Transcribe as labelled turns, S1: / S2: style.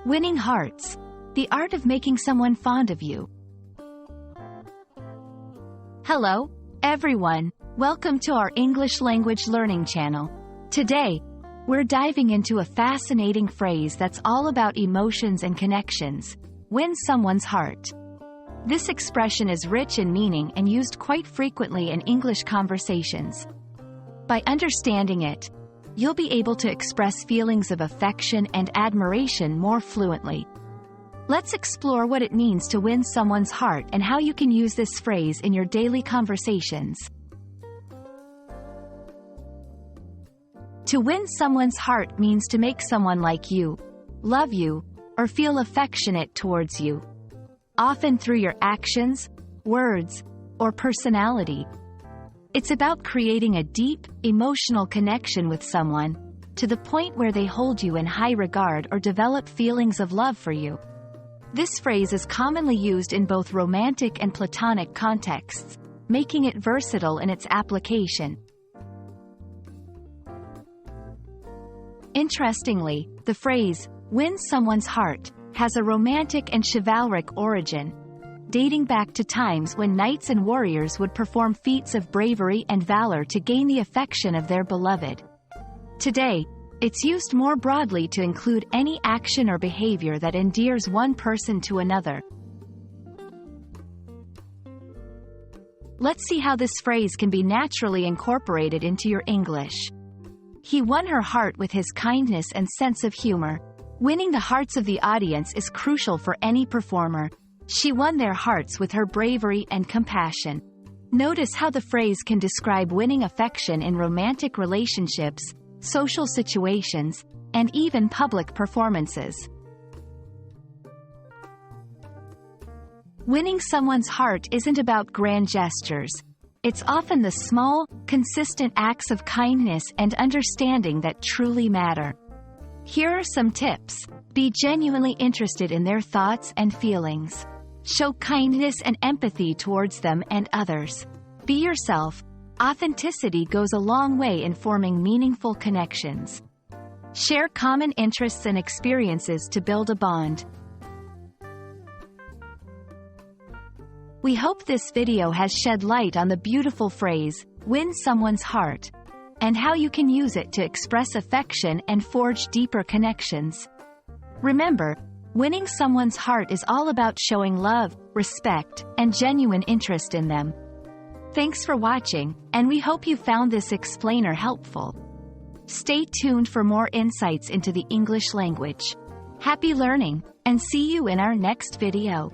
S1: Winning hearts. The art of making someone fond of you. Hello, everyone. Welcome to our English language learning channel. Today, we're diving into a fascinating phrase that's all about emotions and connections. Win someone's heart. This expression is rich in meaning and used quite frequently in English conversations. By understanding it, you'll be able to express feelings of affection and admiration more fluently. Let's explore what it means to win someone's heart and how you can use this phrase in your daily conversations. To win someone's heart means to make someone like you, love you, or feel affectionate towards you, often through your actions, words, or personality. It's about creating a deep, emotional connection with someone, to the point where they hold you in high regard or develop feelings of love for you. This phrase is commonly used in both romantic and platonic contexts, making it versatile in its application. Interestingly, the phrase, win someone's heart, has a romantic and chivalric origin, dating back to times when knights and warriors would perform feats of bravery and valor to gain the affection of their beloved. Today, it's used more broadly to include any action or behavior that endears one person to another. Let's see how this phrase can be naturally incorporated into your English. He won her heart with his kindness and sense of humor. Winning the hearts of the audience is crucial for any performer. She won their hearts with her bravery and compassion. Notice how the phrase can describe winning affection in romantic relationships, social situations, and even public performances. Winning someone's heart isn't about grand gestures. It's often the small, consistent acts of kindness and understanding that truly matter. Here are some tips. Be genuinely interested in their thoughts and feelings. Show kindness and empathy towards them and others. Be yourself. Authenticity goes a long way in forming meaningful connections. Share common interests and experiences to build a bond. We hope this video has shed light on the beautiful phrase, win someone's heart, and how you can use it to express affection and forge deeper connections. Remember, winning someone's heart is all about showing love, respect, and genuine interest in them. Thanks for watching, and we hope you found this explainer helpful. Stay tuned for more insights into the English language. Happy learning, and see you in our next video.